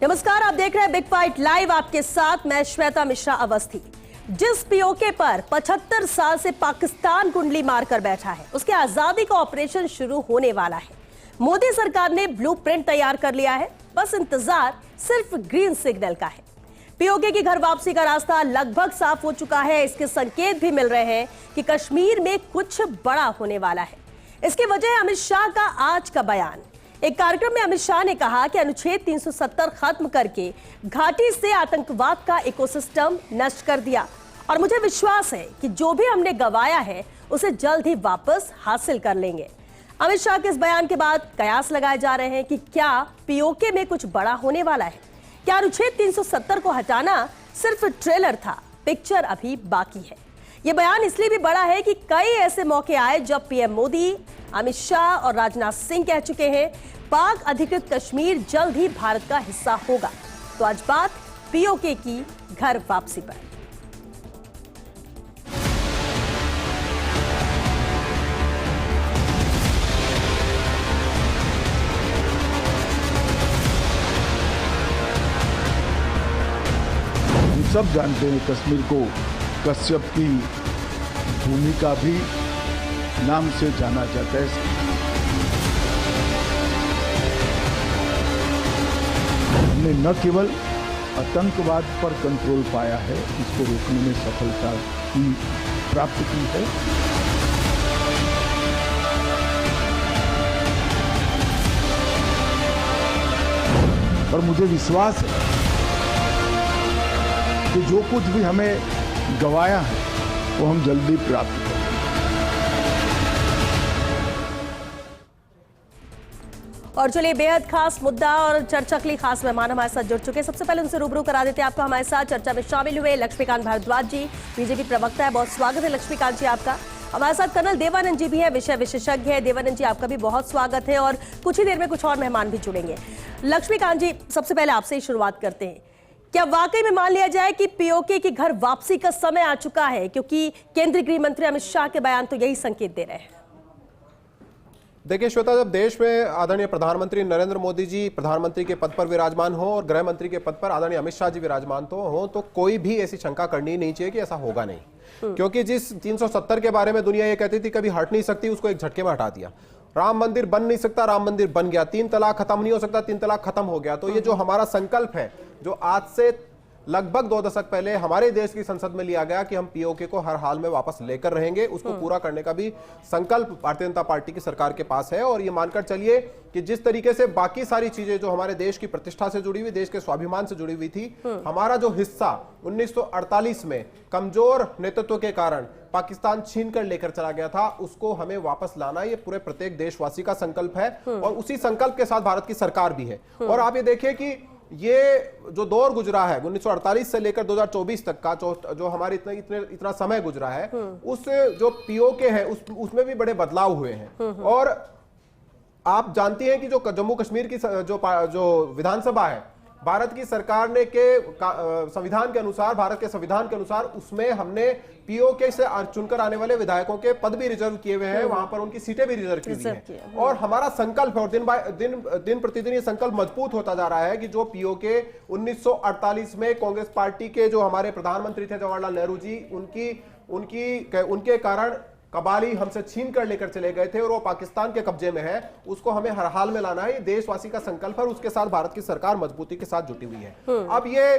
नमस्कार, आप देख रहे हैं बिग फाइट लाइव। आपके साथ मैं श्वेता मिश्रा अवस्थी। जिस पीओके पर 75 साल से पाकिस्तान कुंडली मारकर बैठा है, उसके आजादी का ऑपरेशन शुरू होने वाला है। मोदी सरकार ने ब्लूप्रिंट तैयार कर लिया है, बस इंतजार सिर्फ ग्रीन सिग्नल का है। पीओके की घर वापसी का रास्ता लगभग साफ हो चुका है। इसके संकेत भी मिल रहे हैं कि कश्मीर में कुछ बड़ा होने वाला है। इसकी वजह है अमित शाह का आज का बयान। एक कार्यक्रम में अमित शाह ने कहा कि अनुच्छेद 370 खत्म करके घाटी से आतंकवाद का इकोसिस्टम नष्ट कर दिया और मुझे विश्वास है कि जो भी हमने गंवाया है उसे जल्द ही वापस हासिल कर लेंगे। अमित शाह के इस बयान के बाद कयास लगाए जा रहे हैं कि क्या पीओके में कुछ बड़ा होने वाला है। क्या अनुच्छेद 370 को हटाना सिर्फ ट्रेलर था, पिक्चर अभी बाकी है। यह बयान इसलिए भी बड़ा है कि कई ऐसे मौके आए जब पीएम मोदी, अमित शाह और राजनाथ सिंह कह चुके हैं पाक अधिकृत कश्मीर जल्द ही भारत का हिस्सा होगा। तो आज बात पीओके की घर वापसी पर। हम सब जानते हैं कश्मीर को कश्यप की भूमि का भी नाम से जाना जाता है। हमने न केवल आतंकवाद पर कंट्रोल पाया है, इसको रोकने में सफलता भी प्राप्त की है। और मुझे विश्वास है कि जो कुछ भी हमें गंवाया है वो हम जल्दी प्राप्त करें। और चलिए, बेहद खास मुद्दा और चर्चा के लिए खास मेहमान हमारे साथ जुड़ चुके हैं। सबसे पहले उनसे रूबरू करा देते हैं आपको। हमारे साथ चर्चा में शामिल हुए लक्ष्मीकांत भारद्वाज जी, बीजेपी प्रवक्ता है। बहुत स्वागत है लक्ष्मीकांत जी आपका। हमारे साथ कर्नल देवानंद जी भी है, विषय विशेषज्ञ है। देवानंद जी आपका भी बहुत स्वागत है और कुछ ही देर में कुछ और मेहमान भी जुड़ेंगे। लक्ष्मीकांत जी, सबसे पहले आपसे ही शुरुआत करते हैं। क्या वाकई में मान लिया जाए कि पीओके की घर वापसी का समय आ चुका है, क्योंकि केंद्रीय गृह मंत्री अमित शाह के बयान तो यही संकेत दे रहे हैं। देखिए श्वेता, जब देश में आदरणीय प्रधानमंत्री नरेंद्र मोदी जी प्रधानमंत्री के पद पर विराजमान हो और गृह मंत्री के पद पर आदरणीय अमित शाह जी विराजमान हो तो कोई भी ऐसी शंका करनी नहीं चाहिए कि ऐसा होगा नहीं। क्योंकि जिस 370 के बारे में दुनिया ये कहती थी कभी हट नहीं सकती, उसको एक झटके में हटा दिया। राम मंदिर बन नहीं सकता, राम मंदिर बन गया। 3 तलाक खत्म नहीं हो सकता, 3 तलाक खत्म हो गया। तो ये जो हमारा संकल्प है, जो आज से लगभग 2 दशक पहले हमारे देश की संसद में लिया गया कि हम पीओके को हर हाल में वापस लेकर रहेंगे, उसको पूरा करने का भी संकल्प भारतीय जनता पार्टी की सरकार के पास है। और ये मानकर चलिए कि जिस तरीके से बाकी सारी चीजें जो हमारे देश की प्रतिष्ठा से जुड़ी हुई, देश के स्वाभिमान से जुड़ी हुई थी, हमारा जो हिस्सा 1948 में कमजोर नेतृत्व के कारण पाकिस्तान छीन कर लेकर चला गया था, उसको हमें वापस लाना ये पूरे प्रत्येक देशवासी का संकल्प है। और उसी संकल्प के साथ भारत की सरकार भी है। और आप ये देखिए कि ये जो दौर गुजरा है 1948 से लेकर 2024 तक का, जो हमारे इतना समय गुजरा है, उस जो पीओके है उसमें भी बड़े बदलाव हुए हैं। और आप जानती हैं कि जो जम्मू कश्मीर की जो विधानसभा है, भारत की सरकार ने संविधान के अनुसार, भारत के संविधान के अनुसार उसमें हमने पीओके से चुनकर आने वाले विधायकों के पद भी रिजर्व किए हुए हैं, वहां पर उनकी सीटें भी रिजर्व की हुई हैं। और हमारा संकल्प है, और दिन प्रतिदिन ये संकल्प मजबूत होता जा रहा है कि जो पीओके 1948 में कांग्रेस पार्टी के जो हमारे प्रधानमंत्री थे जवाहरलाल नेहरू जी, उनके कारण कबाली हमसे छीन कर लेकर चले गए थे और वो पाकिस्तान के कब्जे में है, उसको हमें हर हाल में लाना है। ये देशवासी का संकल्प है और उसके साथ भारत की सरकार मजबूती के साथ जुटी हुई है। अब ये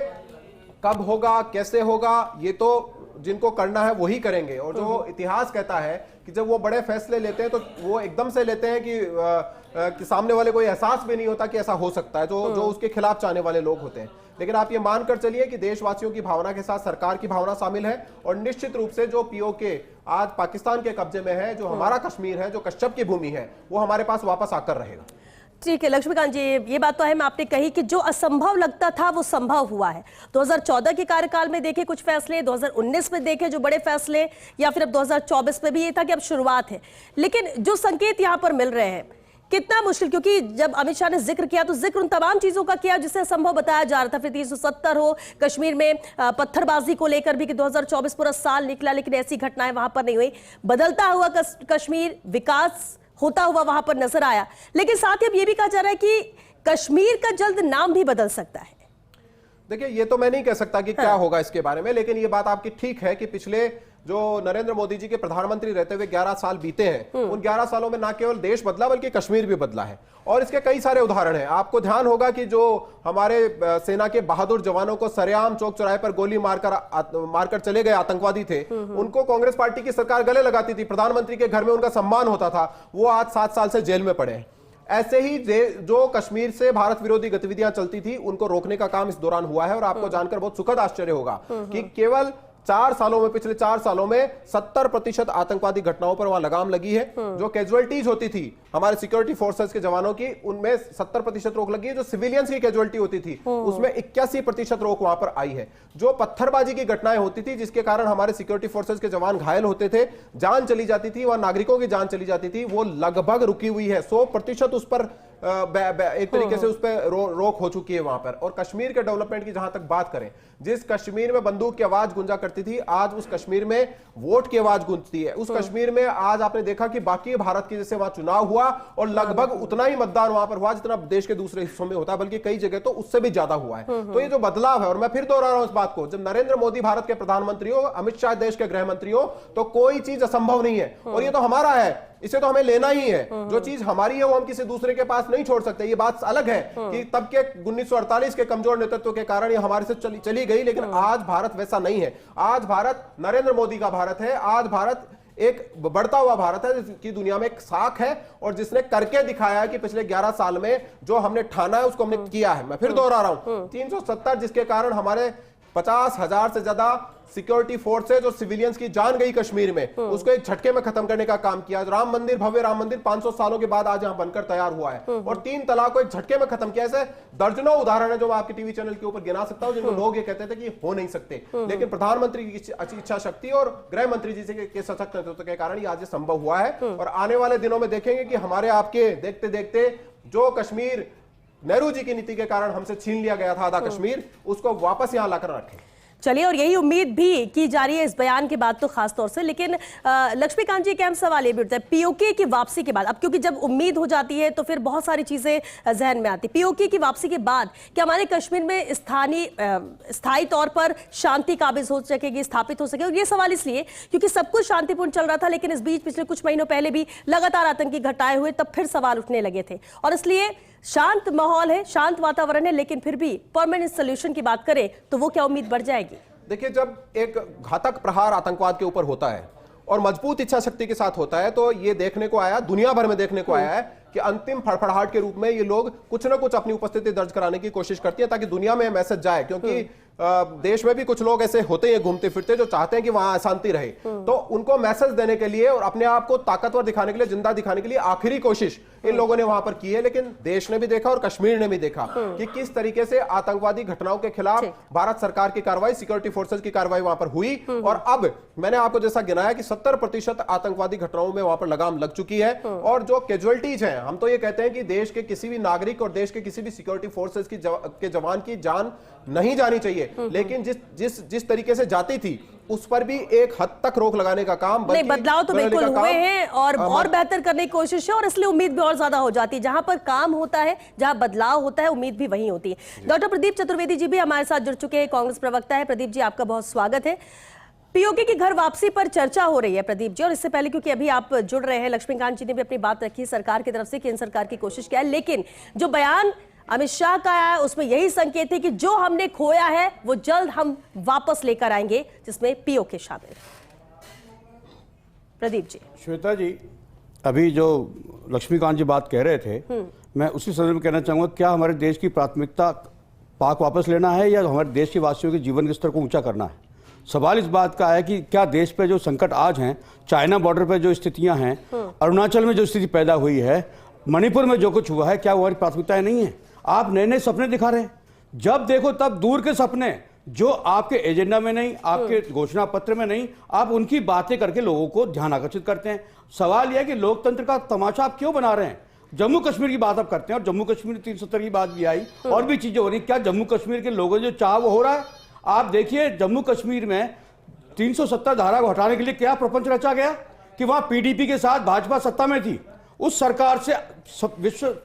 कब होगा, कैसे होगा, ये तो जिनको करना है वही करेंगे। और जो इतिहास कहता है कि जब वो बड़े फैसले लेते हैं तो वो एकदम से लेते हैं कि सामने वाले को एहसास भी नहीं होता कि ऐसा हो सकता है, जो उसके खिलाफ चाहने वाले लोग होते हैं। लेकिन आप ये मानकर चलिए कि देशवासियों की भावना के साथ सरकार की भावना शामिल है। और निश्चित रूप से जो पीओके आज पाकिस्तान के कब्जे में है, जो हमारा कश्मीर है, जो कश्यप की भूमि है, वो हमारे पास वापस आकर रहेगा। ठीक है लक्ष्मीकांत जी, ये बात तो है, मैं आपने कही कि जो असंभव लगता था वो संभव हुआ है। 2014 के कार्यकाल में देखे कुछ फैसले, 2019 में देखे जो बड़े फैसले, या फिर अब 2024 में भी ये था कि अब शुरुआत है। लेकिन जो संकेत यहाँ पर मिल रहे हैं, कितना मुश्किल, क्योंकि जब अमित शाह ने जिक्र किया तो जिक्र उन तमाम चीजों का किया जिसे असंभव बताया जा रहा था। फिर 370 हो, कश्मीर में पत्थरबाजी को लेकर भी कि 2024 पूरा साल निकला लेकिन ऐसी घटनाएं वहां पर नहीं हुई। बदलता हुआ कश्मीर, विकास होता हुआ वहां पर नजर आया। लेकिन साथ ही अब यह भी कहा जा रहा है कि कश्मीर का जल्द नाम भी बदल सकता है? देखिए, ये तो मैं नहीं कह सकता कि क्या होगा इसके बारे में, लेकिन ये बात आपकी ठीक है कि पिछले जो नरेंद्र मोदी जी के प्रधानमंत्री रहते हुए 11 साल बीते हैं, उन 11 सालों में ना केवल देश बदला बल्कि कश्मीर भी बदला है। और इसके कई सारे उदाहरण हैं। आपको ध्यान होगा कि जो हमारे सेना के बहादुर जवानों को सरेआम चौक चौराहे पर गोली मारकर चले गए आतंकवादी थे, उनको कांग्रेस पार्टी की सरकार गले लगाती थी, प्रधानमंत्री के घर में उनका सम्मान होता था, वो आज 7 साल से जेल में पड़े हैं। ऐसे ही जो कश्मीर से भारत विरोधी गतिविधियां चलती थी, उनको रोकने का काम इस दौरान हुआ है। और आपको जानकर बहुत सुखद आश्चर्य होगा कि केवल 4 सालों में, पिछले 4 सालों में 70% आतंकवादी घटनाओं पर वहां लगाम लगी है। जो कैजुअलिटीज होती थी हमारे सिक्योरिटी फोर्सेस के जवानों की, उनमें 70% रोक लगी है। जो सिविलियंस की कैजुअलिटी होती थी उसमें 81% रोक वहां पर आई है। जो पत्थरबाजी की घटनाएं होती थी जिसके कारण हमारे सिक्योरिटी फोर्सेस के जवान घायल होते थे, जान चली जाती थी, वहां नागरिकों की जान चली जाती थी, वो लगभग रुकी हुई है। 100% उस पर एक तरीके से उस पर रोक हो चुकी है वहां पर। और कश्मीर के डेवलपमेंट की जहां तक बात करें, जिस कश्मीर में बंदूक की आवाज गूंजा करती थी, आज उस कश्मीर में वोट की आवाज गूंजती है। उस कश्मीर में आज आपने देखा कि बाकी भारत के जैसे वहां चुनाव हुआ और लगभग उतना ही मतदान वहां पर हुआ जितना देश के दूसरे हिस्सों में होता है, बल्कि कई जगह तो उससे भी ज्यादा हुआ है। तो ये जो बदलाव है, और मैं फिर दोहरा रहा हूं इस बात को, जब नरेंद्र मोदी भारत के प्रधानमंत्री हो, अमित शाह देश के गृह मंत्री हो, तो कोई चीज असंभव नहीं है। और ये तो हमारा है, इसे तो हमें लेना ही है। जो चीज हमारी है वो हम किसी दूसरे के पास नहीं छोड़ सकते। ये बात अलग है कि तब के 1948 के कमजोर नेतृत्व के कारण ये हमारे से चली गई, लेकिन आज भारत वैसा नहीं है। आज भारत नरेंद्र मोदी का भारत है। आज भारत एक बढ़ता हुआ भारत है जिसकी दुनिया में एक साख है और जिसने करके दिखाया है कि पिछले 11 साल में जो हमने ठाना है उसको हमने किया है। मैं फिर दोहरा रहा हूं, 370 जिसके कारण हमारे 50,000 से ज्यादा सिक्योरिटी फोर्सेज और सिविलियंस की जान गई कश्मीर में, उसको एक झटके में खत्म करने का काम किया। राम मंदिर, भव्य राम मंदिर 500 सालों के बाद आज यहां बनकर तैयार हुआ है। और 3 तलाक को एक झटके में खत्म किया। ऐसे दर्जनों उदाहरण है जो मैं आपके टीवी चैनल के ऊपर गिना सकता हूं, जिनको लोग ये कहते थे कि हो नहीं सकते, लेकिन प्रधानमंत्री की इच्छा शक्ति और गृह मंत्री जी के सशक्त नेतृत्व के कारण आज ये संभव हुआ है। और आने वाले दिनों में देखेंगे कि हमारे आपके देखते देखते जो कश्मीर नेहरू जी की नीति के कारण हमसे छीन लिया गया था आधा कश्मीर, उसको वापस यहां लाकर रखें। चलिए, और यही उम्मीद भी की जा रही है इस बयान के बाद तो खास तौर से। लेकिन लक्ष्मीकांत जी, एक अहम सवाल ये भी उठता है पीओके की वापसी के बाद। अब क्योंकि जब उम्मीद हो जाती है तो फिर बहुत सारी चीजें जहन में आती। पीओके की वापसी के बाद क्या हमारे कश्मीर में स्थायी तौर पर शांति काबिज हो सकेगी, स्थापित हो सकेगी? और ये सवाल इसलिए क्योंकि सब कुछ शांतिपूर्ण चल रहा था, लेकिन इस बीच पिछले कुछ महीनों पहले भी लगातार आतंकी घटनाएं हुए, तब फिर सवाल उठने लगे थे। और इसलिए शांत माहौल है, शांत वातावरण है, लेकिन फिर भी परमानेंट सोल्यूशन की बात करें तो वो क्या उम्मीद बढ़ जाएगी? देखिए, जब एक घातक प्रहार आतंकवाद के ऊपर होता है और मजबूत इच्छा शक्ति के साथ होता है, तो ये देखने को आया, दुनिया भर में देखने को आया है कि अंतिम फड़फड़ाहट के रूप में ये लोग कुछ ना कुछ अपनी उपस्थिति दर्ज कराने की कोशिश करती है ताकि दुनिया में मैसेज जाए। क्योंकि देश में भी कुछ लोग ऐसे होते हैं घूमते फिरते जो चाहते हैं कि वहां अशांति रहे, तो उनको मैसेज देने के लिए और अपने आप को ताकतवर दिखाने के लिए, जिंदा दिखाने के लिए आखिरी कोशिश इन लोगों ने वहां पर की है। लेकिन देश ने भी देखा और कश्मीर ने भी देखा कि किस तरीके से आतंकवादी घटनाओं के खिलाफ भारत सरकार की कार्रवाई, सिक्योरिटी फोर्सेज की कार्रवाई वहां पर हुई। और अब मैंने आपको जैसा गिनाया कि 70% आतंकवादी घटनाओं में वहां पर लगाम लग चुकी है। और जो कैजुअलिटीज हैं, हम तो ये कहते हैं कि देश के किसी भी नागरिक और देश के किसी भी सिक्योरिटी फोर्सेज के जवान की जान नहीं जानी चाहिए, लेकिन जिस तरीके से जाती थी उस पर भी एक हद तक रोक लगाने का काम, नहीं, बदलाव तो बिल्कुल हुए हैं और बेहतर करने की कोशिश है, और इसलिए उम्मीद भी और ज्यादा हो जाती है। जहां पर काम होता है, जहां बदलाव होता है, उम्मीद भी वहीं होती है। डॉक्टर प्रदीप चतुर्वेदी जी भी हमारे साथ जुड़ चुके हैं, कांग्रेस प्रवक्ता है। प्रदीप जी, आपका बहुत स्वागत है। पीओके की घर वापसी पर चर्चा हो रही है प्रदीप जी, और इससे पहले क्योंकि अभी आप जुड़ रहे हैं, लक्ष्मीकांत जी ने भी अपनी बात रखी सरकार की तरफ से, केंद्र सरकार की कोशिश किया है, लेकिन जो बयान अमित शाह का आया है उसमें यही संकेत है कि जो हमने खोया है वो जल्द हम वापस लेकर आएंगे, जिसमें पीओके शामिल। प्रदीप जी। श्वेता जी, अभी जो लक्ष्मीकांत जी बात कह रहे थे, मैं उसी संदर्भ में कहना चाहूंगा, क्या हमारे देश की प्राथमिकता पाक वापस लेना है या हमारे देश के वासियों के जीवन के स्तर को ऊंचा करना है? सवाल इस बात का है कि क्या देश पे जो संकट आज हैं, चाइना बॉर्डर पे जो स्थितियां हैं, अरुणाचल में जो स्थिति पैदा हुई है, मणिपुर में जो कुछ हुआ है, क्या वो हमारी प्राथमिकताएं नहीं है? आप नए नए सपने दिखा रहे हैं, जब देखो तब दूर के सपने जो आपके एजेंडा में नहीं, आपके घोषणा पत्र में नहीं, आप उनकी बातें करके लोगों को ध्यान आकर्षित करते हैं। सवाल यह है कि लोकतंत्र का तमाशा आप क्यों बना रहे हैं? जम्मू कश्मीर की बात आप करते हैं और जम्मू कश्मीर 370 की बात भी आई और भी चीजें हो रही, क्या जम्मू कश्मीर के लोगों जो चाह वो हो रहा है? आप देखिए, जम्मू कश्मीर में 370 धारा को हटाने के लिए क्या प्रपंच रचा गया कि वहां पीडीपी के साथ भाजपा सत्ता में थी। उस सरकार से विश्व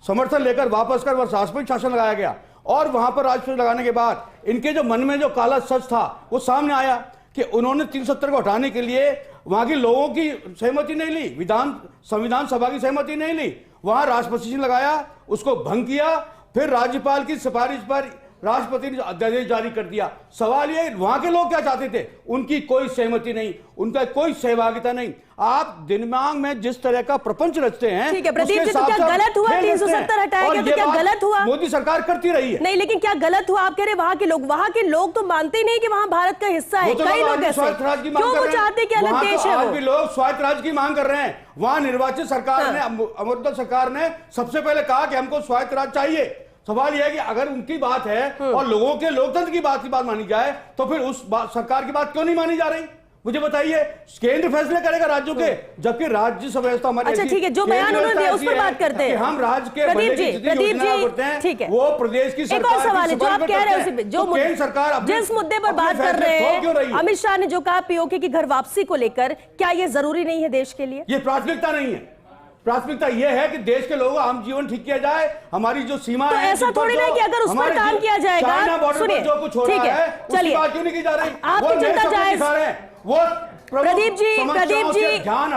समर्थन लेकर वापस कर वह राष्ट्रपति शासन लगाया गया। और वहां पर राष्ट्रपति लगाने के बाद इनके जो मन में जो काला सच था वो सामने आया कि उन्होंने 370 को हटाने के लिए वहां के लोगों की सहमति नहीं ली, संविधान सभा की सहमति नहीं ली, वहां राष्ट्रपति शासन लगाया, उसको भंग किया, फिर राज्यपाल की सिफारिश पर राष्ट्रपति ने अध्यादेश जारी कर दिया। सवाल ये, वहां के लोग क्या चाहते थे? उनकी कोई सहमति नहीं, उनका कोई सहभागिता नहीं। आप दिमाग में जिस तरह का प्रपंच रचते हैं, ठीक है प्रदीप जी, तो क्या गलत हुआ 370 हटाया गया? तो क्या गलत हुआ? मोदी सरकार करती रही है। नहीं, लेकिन क्या गलत हुआ? आप कह रहे वहां के लोग तो मानते ही नहीं कि वहां भारत का हिस्सा है। कई लोग ऐसे क्यों वो चाहते हैं कि अलग देश है? आज भी लोग स्वायत्त राज्य की मांग कर रहे हैं। वहां निर्वाचित सरकार ने, अमृतसर सरकार ने सबसे पहले कहा कि हमको स्वायत्त राज्य चाहिए। सवाल यह है कि अगर उनकी बात है और लोगों के लोकतंत्र की बात मानी जाए तो फिर उस सरकार की बात क्यों नहीं मानी जा रही? मुझे बताइए। केंद्र फैसले करेगा राज्यों के, जबकि राज्य व्यवस्था हमारी। अच्छा ठीक है, जो बयान उन्होंने दिया उस पर बात करते हैं। हम राज्य के प्रदीप जी, ठीक है, वो प्रदेश की सरकार। एक और सवाल है जो आप कह रहे हैं, जो केंद्र सरकार जिस मुद्दे पर बात कर रहे हैं, अमित शाह ने जो कहा पीओके की घर वापसी को लेकर, क्या ये जरूरी नहीं है देश के लिए? ये प्राथमिकता नहीं है। प्राथमिकता यह है कि देश के लोगों का आम जीवन ठीक किया जाए, हमारी जो सीमा तो है, ऐसा थोड़ी ना कि अगर उस पर काम किया जाएगा। सुनिए, जो कुछ हो रहा है उसकी बात क्यों नहीं की जा रही? आपकी चिंता जायज। वो प्रदीप जी,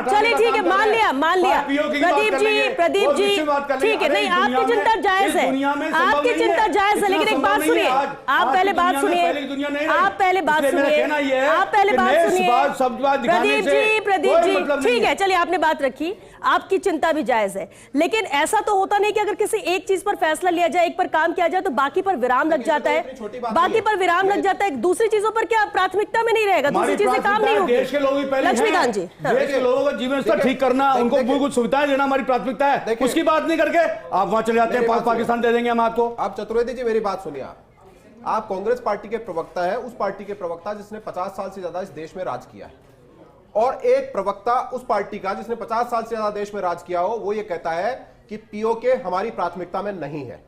चलिए ठीक है, मान लिया प्रदीप जी, ठीक है, नहीं आपकी चिंता जायज है, आपकी चिंता जायज है, लेकिन एक बात सुनिए, आप पहले बात सुनिए, प्रदीप जी, ठीक है, चलिए आपने बात रखी, आपकी चिंता भी जायज है, लेकिन ऐसा तो होता नहीं कि अगर किसी एक चीज पर फैसला लिया जाए, एक पर काम किया जाए तो बाकी पर विराम लग जाता है, दूसरी चीजों पर क्या प्राथमिकता में नहीं रहेगा, दूसरी चीजें काम नहीं होगी। लक्ष्मीकांत जी, देश के लोगों का जीवन स्तर ठीक करना, उनको कुछ सुविधाएं देना हमारी प्राथमिकता है। उसकी बात नहीं करके आप वहां चले जाते हैं, पाकिस्तान दे देंगे हम आपको। आप चतुर्वेदी जी मेरी बात सुनिए। आप कांग्रेस पार्टी के प्रवक्ता है, उस पार्टी के प्रवक्ता जिसने 50 साल से ज्यादा इस देश में राज किया है, और एक प्रवक्ता उस पार्टी का जिसने 50 साल से ज्यादा देश में राज किया हो, वो ये कहता है कि पीओके हमारी प्राथमिकता में नहीं है।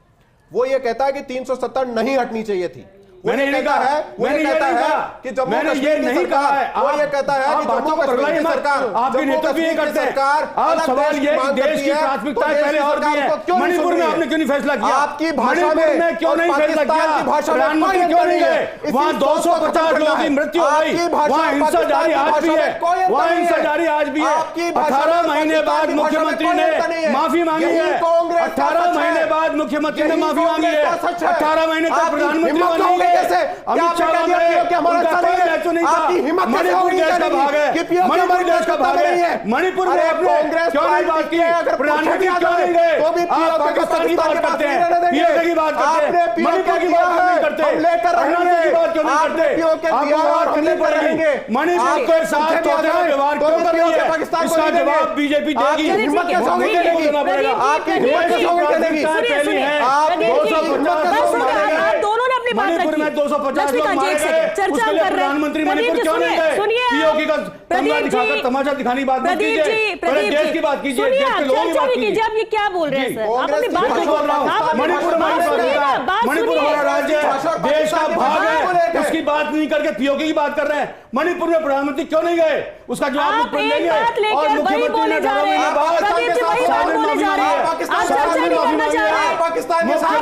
वो ये कहता है कि 370 नहीं हटनी चाहिए थी। मैंने ये कहता है, मैंने ये कहता है कि जम्मू कश्मीर की सरकार, वो ये कहता है कि जम्मू कश्मीर की सरकार, आपके नेता भी ये करते हैं। आप सवाल ये कि देश की प्राथमिकता पहले और भी है। मणिपुर में आपने क्यों नहीं फैसला किया? आपकी भाषा में क्यों नहीं फैसला किया? प्रधानमंत्री क्यों नहीं गए? वहाँ 250 लोगों की मृत्यु हो गई, वहाँ हिंसा जारी आज भी है, वहाँ हिंसा जारी आज भी है। 18 महीने बाद मुख्यमंत्री ने माफी मांगी है, 18 महीने बाद मुख्यमंत्री ने माफी मांगी है, 18 महीने तक प्रधानमंत्री बन गए। अमित शाह मणिपुर देश का भाग है, मणिपुर देश का भाग है। मणिपुर में आपने क्यों नहीं बात की? प्रधानमंत्री क्यों नहीं गए? आप पाकिस्तान की बात करते हैं, पीओके की बात करते हैं, मणिपुर की बात नहीं करते, अरुणाचल की बात क्यों नहीं करते? आपको बात करनी पड़ेगी। मणिपुर के साथ चौथे व्यवहार क्यों कर रही है? इसका जवाब बीजेपी देगी। हिम्मत कैसे होगी देना पड़ेगा? आपकी हिम्मत कैसे होगी देगी? आप 250 दोनों ने अपनी बात मणिपुर में 250 लोग मारे गए, उसके लिए प्रधानमंत्री मणिपुर क्यों नहीं गए? पीओके का तमगा दिखाकर तमाशा दिखाने की बात मत कीजिए, पहले देश की बात कीजिए, देश के लोगों की बात कीजिए। आप ये क्या बोल रहे हैं सर? आप अपनी बात बोल रहा हूं। मणिपुर मणिपुर हमारा राज्य है, देश का भाग है, उसकी बात नहीं करके पीओके की बात कर रहे हैं। मणिपुर में प्रधानमंत्री क्यों नहीं गए? उसका जवाब लेंगे। और मुख्यमंत्री ने 18 महीने बाद पाकिस्तान के साथ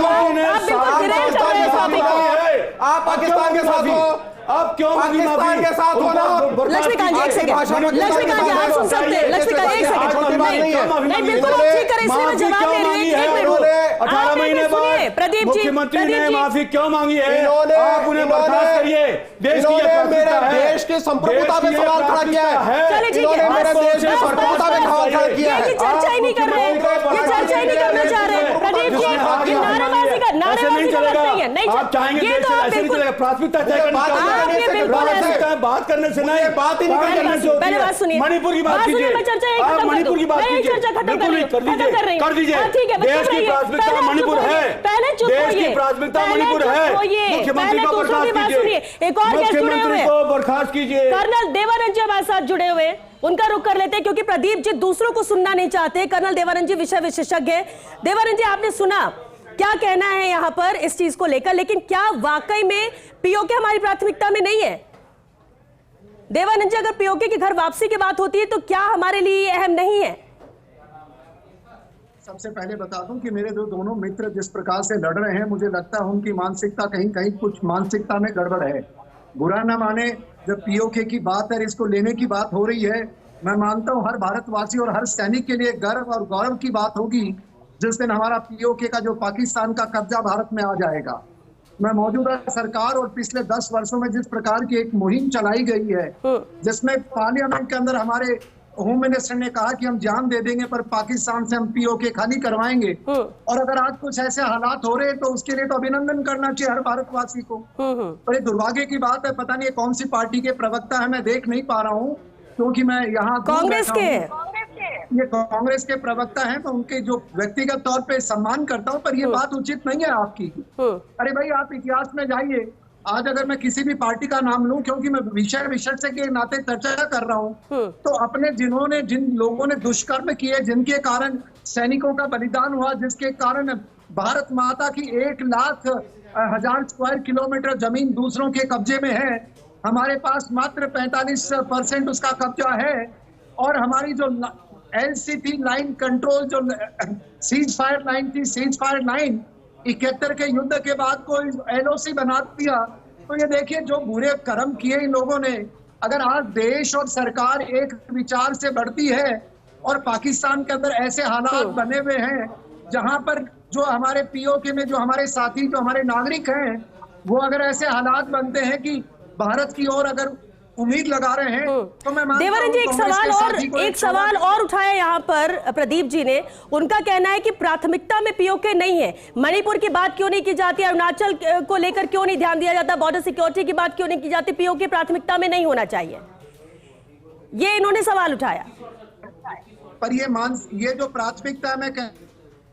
आप पाकिस्तान के साथ हो, आप क्यों पाकिस्तान के साथ हो ना? लक्ष्मीकांत जी एक सेकंड, लक्ष्मीकांत जी आप सुन सकते हैं, लक्ष्मीकांत एक सेकंड, नहीं बिल्कुल आप ठीक करें, इसलिए मैं जवाब दे रही हूं। 18 महीने बाद प्रदीप जी, मुख्यमंत्री ने माफी क्यों मांगी है? आप उन्हें बर्खास्त करिए। देश की मेरे देश की संप्रभुता पे सवाल खड़ा किया है। चलिए ठीक है, मेरे देश की संप्रभुता पे सवाल खड़ा किया है। ये चर्चा ही नहीं कर रहे, ये चर्चा ही नहीं करना चाह रहे प्रदीप जी। नारेबाजी का नहीं, आप चाहेंगे ये तो आप बिल्कुल प्राथमिकता तय करनी बात करने से नहीं, बात ही नहीं करने से। पहले बात सुनिए, मणिपुर की बात कीजिए, आप मणिपुर की बात कीजिए, चर्चा खत्म कर दीजिए, कर दीजिए। देश की प्राथमिकता मणिपुर है, देश की प्राथमिकता मणिपुर है। मुख्यमंत्री को बर्खास्त कीजिए, एक और गेस्ट जुड़े हुए, को बर्खास्त कीजिए। कर्नल देवानंद जी हमारे साथ जुड़े हुए, उनका रुख कर लेते हैं क्योंकि प्रदीप जी दूसरों को सुनना नहीं चाहते। कर्नल देवानंद जी विषय विशेषज्ञ हैं। देवानंद जी आपने सुना क्या कहना है यहां पर इस चीज को लेकर, लेकिन क्या वाकई में पीओके हमारी प्राथमिकता में नहीं है? देवानंद जी, अगर पीओके की घर वापसी की बात होती है तो क्या हमारे लिए अहम नहीं है? सबसे पहले बता दूं कि मेरे जो दोनों मित्र जिस प्रकार से लड़ रहे हैं, मुझे लगता है उनकी मानसिकता कहीं कहीं कुछ मानसिकता में गड़बड़ है। बुरा ना माने, जब पीओके की बात है, इसको लेने की बात हो रही है, मैं मानता हूं हर भारतवासी और हर सैनिक के लिए गर्व और गौरव की बात होगी जिस दिन हमारा पीओके का जो पाकिस्तान का कब्जा भारत में आ जाएगा। मैं मौजूदा सरकार और पिछले 10 वर्षों में जिस प्रकार की एक मुहिम चलाई गई है, जिसमें पार्लियामेंट के अंदर हमारे होम मिनिस्टर ने कहा कि हम जान दे देंगे पर पाकिस्तान से हम पीओके खाली करवाएंगे, और अगर आज कुछ ऐसे हालात हो रहे हैं तो उसके लिए तो अभिनंदन करना चाहिए हर भारतवासी को। पर ये दुर्भाग्य की बात है, पता नहीं कौन सी पार्टी के प्रवक्ता है, मैं देख नहीं पा रहा हूँ क्योंकि मैं यहाँ कांग्रेस के ये कांग्रेस के प्रवक्ता हैं, तो उनके जो व्यक्तिगत तौर पे सम्मान करता हूं, पर ये बात उचित नहीं है आपकी। अरे भाई, आप इतिहास में जाइए। आज अगर मैं किसी भी पार्टी का नाम लूं, क्योंकि मैं विषय विशेषज्ञ के नाते चर्चा कर रहा हूं, तो अपने जिन लोगों ने दुष्कर्म किए, जिनके कारण सैनिकों का बलिदान हुआ, जिसके कारण भारत माता की 1,00,000 स्क्वायर किलोमीटर जमीन दूसरों के कब्जे में है, हमारे पास मात्र 45% उसका कब्जा है, और हमारी जो LC लाइन कंट्रोल, जो सीज फायर लाइन थी, सीज फायर लाइन 71 के युद्ध के बाद कोई LOC बना दिया। तो ये देखिए जो बुरे कर्म किए इन लोगों ने। अगर आज देश और सरकार एक विचार से बढ़ती है और पाकिस्तान के अंदर ऐसे हालात बने हुए हैं जहां पर जो हमारे पीओके में जो हमारे साथी, जो हमारे नागरिक हैं, वो अगर ऐसे हालात बनते हैं कि भारत की ओर अगर उम्मीद लगा रहे हैं, तो मैं मानता देवानंद जी हूं एक सवाल और उठाया यहाँ पर प्रदीप जी ने। उनका कहना है कि प्राथमिकता में पीओके नहीं है। मणिपुर की बात क्यों नहीं की जाती, अरुणाचल को लेकर क्यों नहीं ध्यान दिया जाता, बॉर्डर सिक्योरिटी की बात क्यों नहीं की जाती, पीओके प्राथमिकता में नहीं होना चाहिए, ये इन्होंने सवाल उठाया। पर ये जो प्राथमिकता है, मैं कि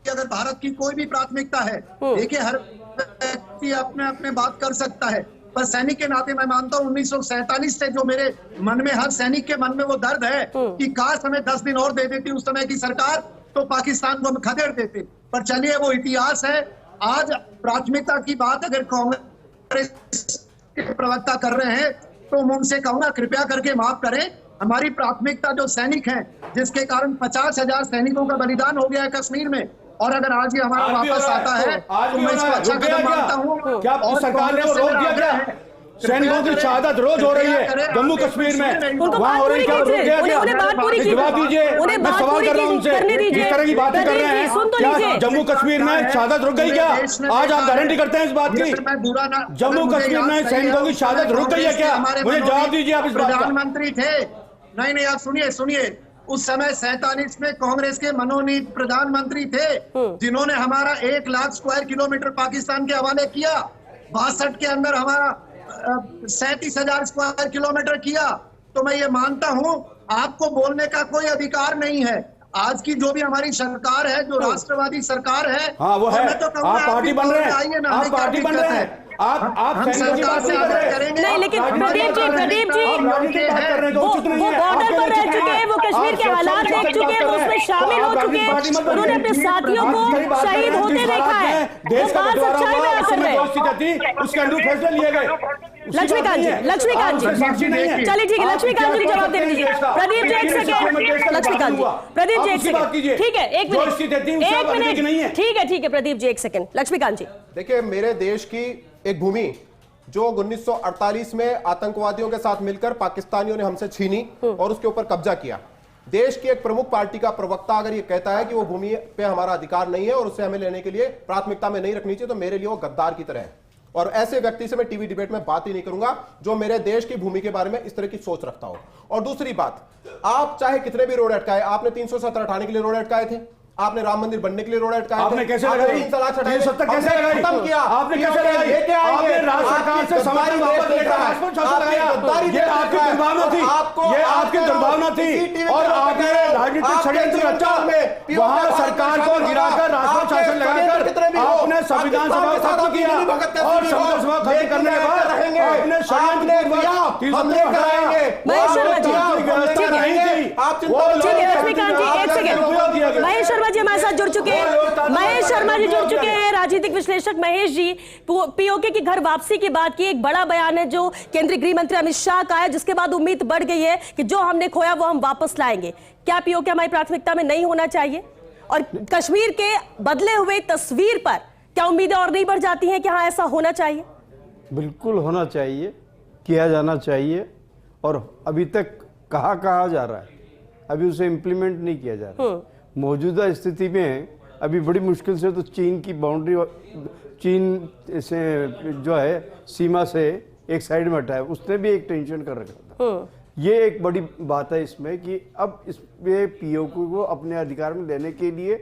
अगर भारत की कोई भी प्राथमिकता है, देखिए हर व्यक्ति अपने अपने बात कर सकता है, पर सैनिक के नाते मैं मानता हूं 1947 से जो मेरे मन में, हर सैनिक के मन में वो दर्द है कि काश हमें 10 दिन और दे देती उस समय की सरकार, तो पाकिस्तान को हम खदेड़ देते। पर चलिए वो इतिहास है। आज प्राथमिकता की बात अगर कांग्रेस के प्रवक्ता कर रहे हैं तो मैं उनसे कहूंगा कृपया करके माफ करें। हमारी प्राथमिकता जो सैनिक हैं, जिसके कारण 50,000 सैनिकों का बलिदान हो गया है कश्मीर में, और अगर आज ये हमारा वापस आता है तो मैं इसको अच्छा कदम मानता हूँ। क्या आपकी सरकार ने वो रोक दिया क्या? सैनिकों की शहादत रोज हो रही है जम्मू कश्मीर में, वहाँ हो रही है, क्या रोक दिया गया? जवाब दीजिए, मैं सवाल कर रहा हूँ उनसे। इस तरह की बातें कर रहे हैं, क्या जम्मू कश्मीर में शहादत रुक गई क्या? आज आप गारंटी करते हैं इस बात की? जम्मू कश्मीर में सैनिकों की शहादत रुक गई है क्या? मुझे जवाब दीजिए आप इस बात का। प्रधानमंत्री थे, नहीं आप सुनिए, उस समय 47 में कांग्रेस के मनोनीत प्रधानमंत्री थे जिन्होंने हमारा 1,00,000 स्क्वायर किलोमीटर पाकिस्तान के हवाले किया। 62 के अंदर हमारा 37,000 स्क्वायर किलोमीटर किया। तो मैं ये मानता हूं आपको बोलने का कोई अधिकार नहीं है। आज की जो भी हमारी सरकार है, जो राष्ट्रवादी सरकार है, हाँ वो है, आप पार्टी बन रहे हैं, आप पार्टी बन रहे हैं, आप सैनिकों की बात नहीं कर रहे। नहीं, लेकिन प्रदीप जी वो बॉर्डर पर रह चुके हैं, वो कश्मीर के हालात देख चुके हैं, वो उसमें शामिल हो चुके हैं, उन्होंने अपने साथियों को शहीद होते देखा है, वो बात सच्चाई में असर है। उसके अनुरूप फैसले लिए गए। लक्ष्मीकांत जी चलिए ठीक है, लक्ष्मीकांत जी जवाब दे दीजिए। प्रदीप जी एक सेकंड, लक्ष्मीकांत जी, प्रदीप जी एक सेकंड, ठीक है, एक मिनट, ठीक है प्रदीप जी एक सेकंड। लक्ष्मीकांत जी, देखिए मेरे देश की एक भूमि जो 1948 में आतंकवादियों के साथ मिलकर पाकिस्तानियों ने हमसे छीनी और उसके ऊपर कब्जा किया। देश की एक प्रमुख पार्टी का प्रवक्ता अगर ये कहता है कि वो भूमि पे हमारा अधिकार नहीं है और उसे हमें लेने के लिए प्राथमिकता में नहीं रखनी चाहिए, तो मेरे लिए वो गद्दार की तरह है। और ऐसे व्यक्ति से मैं टीवी डिबेट में बात ही नहीं करूंगा जो मेरे देश की भूमि के बारे में इस तरह की सोच रखता हो। और दूसरी बात, आप चाहे कितने भी रोड अटकाए, आपने 370 हटाने के लिए रोड अटकाए थे, आपने राम मंदिर बनने के लिए रोड अटकाए थे, आपने कैसे लगाई? 370 कैसे लगाई? खत्म किया। आपने कैसे लगाई? आपने राज्य सरकार से समर्थन वापस लेकर राजपूत शासन लगाया। ये आपकी दुर्भावना थी, ये आपकी दुर्भावना थी, और आपने राजनीतिक षड्यंत्र रचा। वहां सरकार को गिराकर राजपूत शासन लगाकर आपने संविधान सभा खत्म किया, और संविधान सभा खत्म करने के बाद आपने षड्यंत्र 370 हटाएंगे। महेश शर्मा जी, लक्ष्मीकांत जी एक सेकंड, महेश शर्मा जी हमारे साथ जुड़ चुके हैं, महेश शर्मा जी जुड़ चुके हैं, राजनीतिक विश्लेषक महेश जी। पीओके की घर वापसी की बात की, एक बड़ा बयान है जो केंद्रीय गृह मंत्री अमित शाह का है, जिसके बाद उम्मीद बढ़ गई है कि जो हमने खोया वो हम वापस लाएंगे। क्या पीओके हमारी प्राथमिकता में नहीं होना चाहिए? और कश्मीर के बदले हुए तस्वीर पर क्या उम्मीदें और नहीं बढ़ जाती हैं कि हाँ ऐसा होना चाहिए? बिल्कुल होना चाहिए, किया जाना चाहिए। और अभी तक कहा जा रहा है, अभी उसे इम्प्लीमेंट नहीं किया जा रहा। मौजूदा स्थिति में अभी बड़ी मुश्किल से तो चीन की बाउंड्री, चीन से जो है सीमा से एक साइड में हटा है, उसने भी एक टेंशन कर रखा था। ये एक बड़ी बात है इसमें कि अब इसमें पीओके को अपने अधिकार में लेने के लिए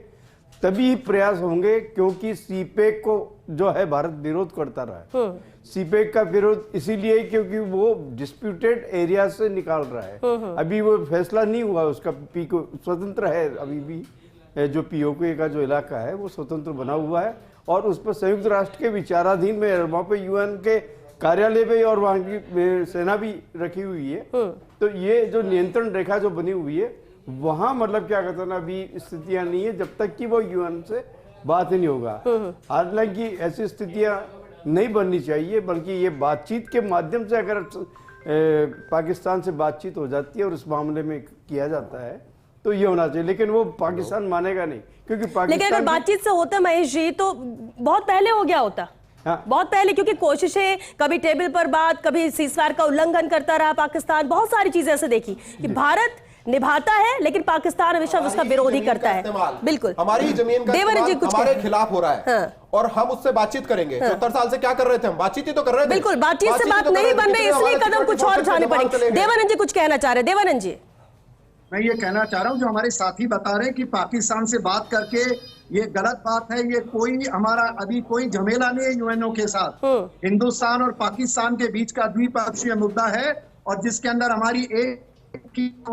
तभी प्रयास होंगे, क्योंकि सीपेक को जो है भारत विरोध करता रहा है। सीपेक का विरोध इसीलिए क्योंकि वो डिस्प्यूटेड एरिया से निकाल रहा है। अभी वो फैसला नहीं हुआ उसका, पीओके स्वतंत्र है अभी भी, जो पीओके का जो इलाका है वो स्वतंत्र बना हुआ है और उस पर संयुक्त राष्ट्र के विचाराधीन में, वहाँ पे यूएन के कार्यालय पे और वहाँ की सेना भी रखी हुई है। तो ये जो नियंत्रण रेखा जो बनी हुई है वहाँ मतलब क्या कहते हैं ना, अभी स्थितियां नहीं है जब तक कि वो यूएन से बात ही नहीं होगा। हालांकि ऐसी स्थितियां नहीं बननी चाहिए, बल्कि ये बातचीत के माध्यम से अगर पाकिस्तान से बातचीत हो जाती है और इस मामले में किया जाता है तो ये होना चाहिए। लेकिन वो पाकिस्तान मानेगा नहीं, क्योंकि पाकिस्तान, लेकिन अगर बातचीत से होता महेश जी तो बहुत पहले हो गया होता। हाँ। बहुत पहले, क्योंकि कोशिशें कभी टेबल पर बात, कभी सीजफायर का उल्लंघन करता रहा पाकिस्तान, बहुत सारी चीजें ऐसे देखी कि भारत निभाता है लेकिन पाकिस्तान हमेशा उसका विरोध ही करता है। बिल्कुल, हमारी जमीन का देवानंद जी इस्तेमाल कुछ हमारे खिलाफ हो रहा है। हाँ। और हम उससे बातचीत करेंगे। 70 साल से क्या कर रहे थे हम? बातचीत ही तो कर रहे थे। बिल्कुल, बातचीत से बात नहीं बन रही, इसलिए कदम कुछ और उठाने पड़ेंगे। देवानंद जी कुछ कहना चाह रहे हैं। देवानंद जी, मैं ये कहना चाह रहा हूँ, जो हमारे साथी बता रहे हैं कि पाकिस्तान से बात करके ये गलत बात है। ये कोई हमारा अभी कोई झमेला नहीं है यूएनओ के साथ। हिंदुस्तान और पाकिस्तान के बीच का द्विपक्षीय मुद्दा है और जिसके अंदर हमारी एक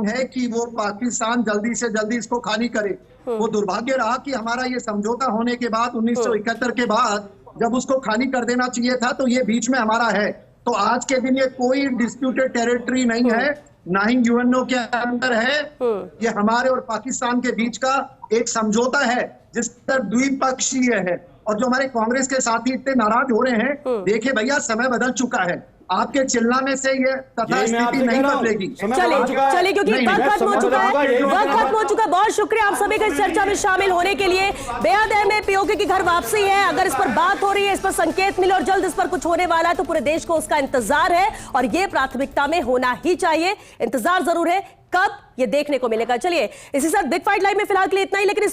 है कि वो पाकिस्तान जल्दी से जल्दी इसको खाली करे। वो दुर्भाग्य रहा कि हमारा ये समझौता होने के बाद 1971 के बाद जब उसको खाली कर देना चाहिए था, तो ये बीच में हमारा है। तो आज के दिन ये कोई डिस्प्यूटेड टेरिटरी नहीं है, ना ही यूएनओ के अंदर है। ये हमारे और पाकिस्तान के बीच का एक समझौता है जिस पर द्विपक्षीय है। और जो हमारे कांग्रेस के साथी इतने नाराज हो रहे हैं, देखिए भैया समय बदल चुका है, आपके चिल्लाने से ये तथा स्थिति नहीं बदलेगी। चलिए क्योंकि वक्त खत्म हो चुका है, वक्त खत्म हो चुका है। बहुत शुक्रिया आप सभी का इस चर्चा में शामिल होने के लिए। बेहद अहम है, पीओके की घर वापसी है। अगर इस पर बात हो रही है, इस पर संकेत मिले और जल्द इस पर कुछ होने वाला है तो पूरे देश को उसका इंतजार है और ये प्राथमिकता में होना ही चाहिए। इंतजार जरूर है, कब ये देखने को मिलेगा। चलिए इसी साथ बिग फाइट लाइव में फिलहाल के लिए इतना ही, लेकिन